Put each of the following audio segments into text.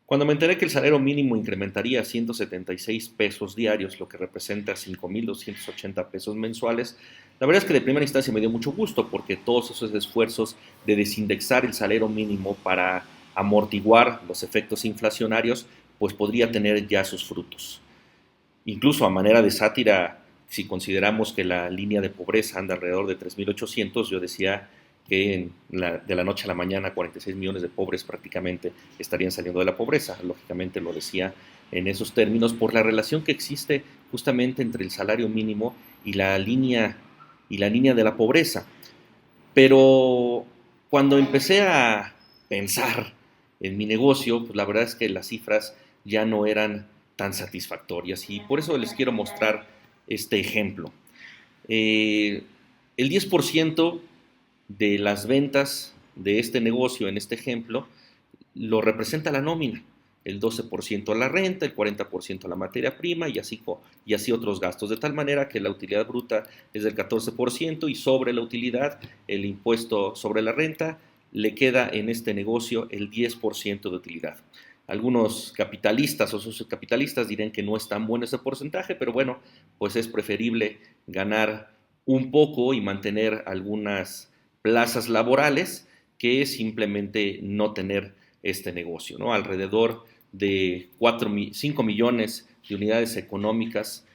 Cuando me enteré que el salario mínimo incrementaría a 176 pesos diarios, lo que representa 5,280 pesos mensuales, la verdad es que de primera instancia me dio mucho gusto porque todos esos esfuerzos de desindexar el salario mínimo para amortiguar los efectos inflacionarios, pues podría tener ya sus frutos. Incluso a manera de sátira, si consideramos que la línea de pobreza anda alrededor de 3.800, yo decía que de la noche a la mañana 46 millones de pobres prácticamente estarían saliendo de la pobreza. Lógicamente lo decía en esos términos por la relación que existe justamente entre el salario mínimo y la línea de la pobreza. Pero cuando empecé a pensar en mi negocio, pues la verdad es que las cifras ya no eran tan satisfactorias y por eso les quiero mostrar este ejemplo. Eh, el 10% de las ventas de este negocio, en este ejemplo, lo representa la nómina, el 12% a la renta, el 40% a la materia prima y así otros gastos, de tal manera que la utilidad bruta es del 14% y sobre la utilidad, el impuesto sobre la renta, le queda en este negocio el 10% de utilidad. Algunos capitalistas o sociocapitalistas dirán que no es tan bueno ese porcentaje, pero bueno, pues es preferible ganar un poco y mantener algunas plazas laborales que simplemente no tener este negocio, ¿no? Alrededor de 5 millones de unidades económicas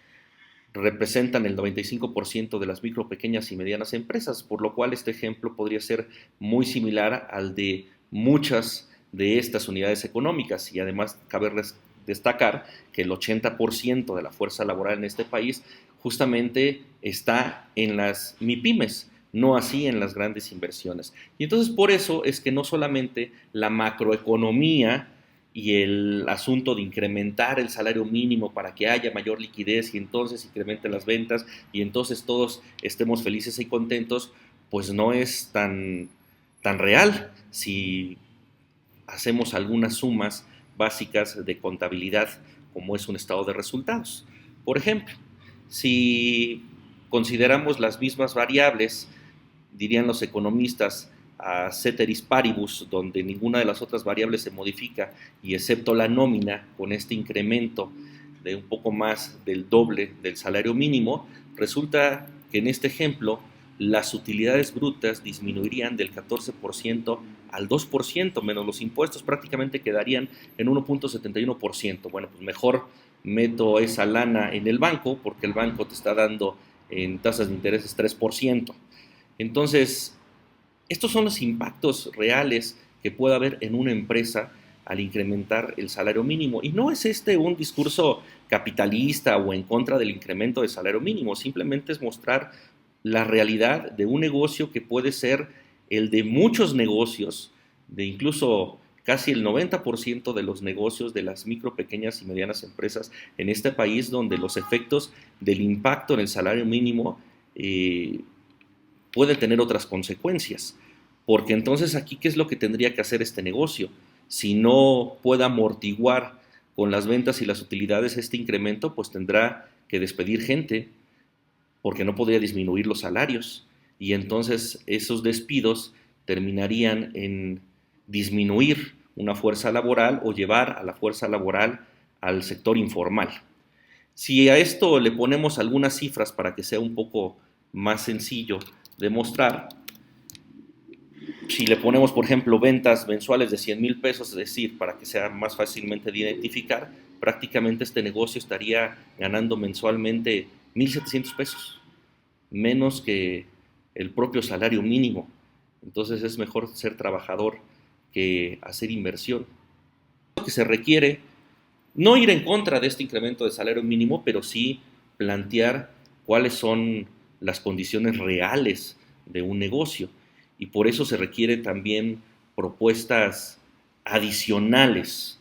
representan el 95% de las micro, pequeñas y medianas empresas, por lo cual este ejemplo podría ser muy similar al de muchas de estas unidades económicas y además cabe destacar que el 80% de la fuerza laboral en este país justamente está en las MIPIMES, no así en las grandes inversiones. Y entonces por eso es que no solamente la macroeconomía y el asunto de incrementar el salario mínimo para que haya mayor liquidez y entonces incrementen las ventas y entonces todos estemos felices y contentos, pues no es tan real si hacemos algunas sumas básicas de contabilidad como es un estado de resultados. Por ejemplo, si consideramos las mismas variables, dirían los economistas, a ceteris paribus, donde ninguna de las otras variables se modifica y excepto la nómina, con este incremento de un poco más del doble del salario mínimo, resulta que en este ejemplo las utilidades brutas disminuirían del 14% al 2%, menos los impuestos prácticamente quedarían en 1.71%. Bueno, pues mejor meto esa lana en el banco porque el banco te está dando en tasas de intereses 3%. Entonces, estos son los impactos reales que puede haber en una empresa al incrementar el salario mínimo. Y no es este un discurso capitalista o en contra del incremento del salario mínimo, simplemente es mostrar la realidad de un negocio que puede ser el de muchos negocios, de incluso casi el 90% de los negocios de las micro, pequeñas y medianas empresas en este país, donde los efectos del impacto en el salario mínimo puede tener otras consecuencias. Porque entonces aquí, ¿qué es lo que tendría que hacer este negocio? Si no puede amortiguar con las ventas y las utilidades este incremento, pues tendrá que despedir gente porque no podría disminuir los salarios. Y entonces esos despidos terminarían en disminuir una fuerza laboral o llevar a la fuerza laboral al sector informal. Si a esto le ponemos algunas cifras para que sea un poco más sencillo de mostrar, si le ponemos, por ejemplo, ventas mensuales de 100,000 pesos, es decir, para que sea más fácilmente de identificar, prácticamente este negocio estaría ganando mensualmente 1,700 pesos, menos que el propio salario mínimo. Entonces es mejor ser trabajador que hacer inversión. Lo que se requiere, no ir en contra de este incremento de salario mínimo, pero sí plantear cuáles son las condiciones reales de un negocio. Y por eso se requieren también propuestas adicionales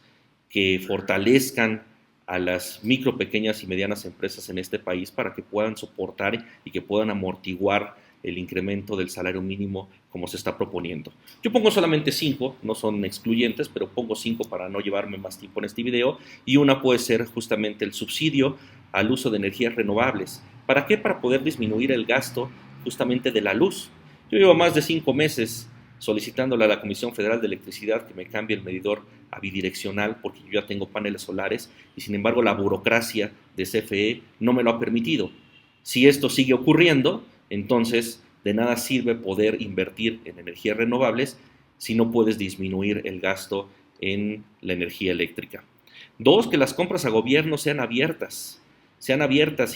que fortalezcan a las micro, pequeñas y medianas empresas en este país para que puedan soportar y que puedan amortiguar el incremento del salario mínimo como se está proponiendo. Yo pongo solamente 5, no son excluyentes, pero pongo 5 para no llevarme más tiempo en este video, y una puede ser justamente el subsidio al uso de energías renovables. ¿Para qué? Para poder disminuir el gasto justamente de la luz. Yo llevo más de 5 meses solicitándole a la Comisión Federal de Electricidad que me cambie el medidor a bidireccional porque yo ya tengo paneles solares y sin embargo la burocracia de CFE no me lo ha permitido. Si esto sigue ocurriendo, entonces de nada sirve poder invertir en energías renovables si no puedes disminuir el gasto en la energía eléctrica. Dos, que las compras a gobierno sean abiertas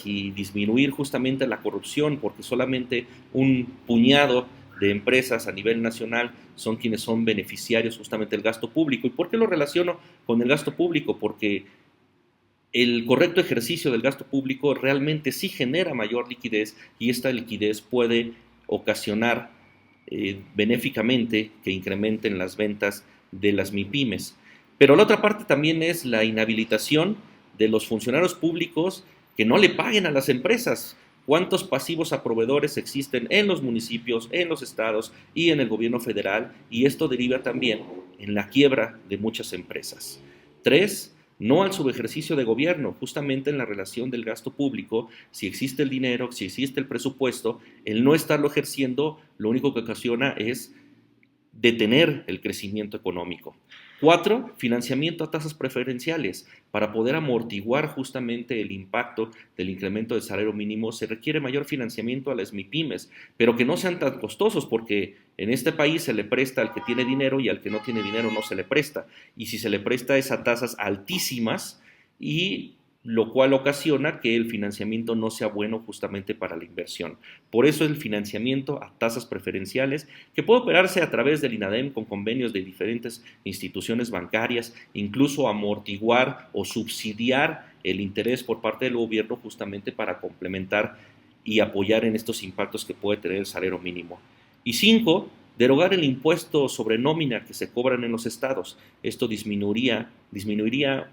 y disminuir justamente la corrupción, porque solamente un puñado de empresas a nivel nacional son quienes son beneficiarios justamente del gasto público. ¿Y por qué lo relaciono con el gasto público? Porque el correcto ejercicio del gasto público realmente sí genera mayor liquidez y esta liquidez puede ocasionar benéficamente que incrementen las ventas de las MIPYMES. Pero la otra parte también es la inhabilitación de los funcionarios públicos que no le paguen a las empresas. ¿Cuántos pasivos a proveedores existen en los municipios, en los estados y en el gobierno federal? Y esto deriva también en la quiebra de muchas empresas. Tres, no al subejercicio de gobierno, justamente en la relación del gasto público, si existe el dinero, si existe el presupuesto, el no estarlo ejerciendo, lo único que ocasiona es detener el crecimiento económico. Cuatro, financiamiento a tasas preferenciales. Para poder amortiguar justamente el impacto del incremento del salario mínimo se requiere mayor financiamiento a las MIPYMES, pero que no sean tan costosos porque en este país se le presta al que tiene dinero y al que no tiene dinero no se le presta. Y si se le presta es a tasas altísimas y lo cual ocasiona que el financiamiento no sea bueno justamente para la inversión. Por eso el financiamiento a tasas preferenciales, que puede operarse a través del INADEM con convenios de diferentes instituciones bancarias, incluso amortiguar o subsidiar el interés por parte del gobierno justamente para complementar y apoyar en estos impactos que puede tener el salario mínimo. Y cinco, derogar el impuesto sobre nómina que se cobran en los estados. Esto disminuiría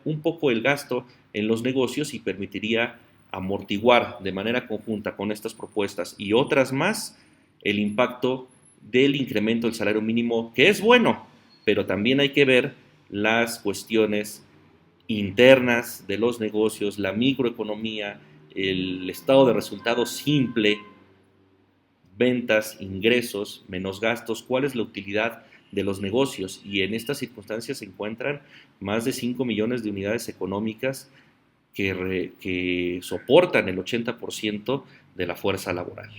un poco el gasto en los negocios y permitiría amortiguar de manera conjunta con estas propuestas y otras más el impacto del incremento del salario mínimo, que es bueno, pero también hay que ver las cuestiones internas de los negocios, la microeconomía, el estado de resultados simple, ventas, ingresos, menos gastos, cuál es la utilidad de los negocios. Y en estas circunstancias se encuentran más de 5 millones de unidades económicas que soportan el 80% de la fuerza laboral.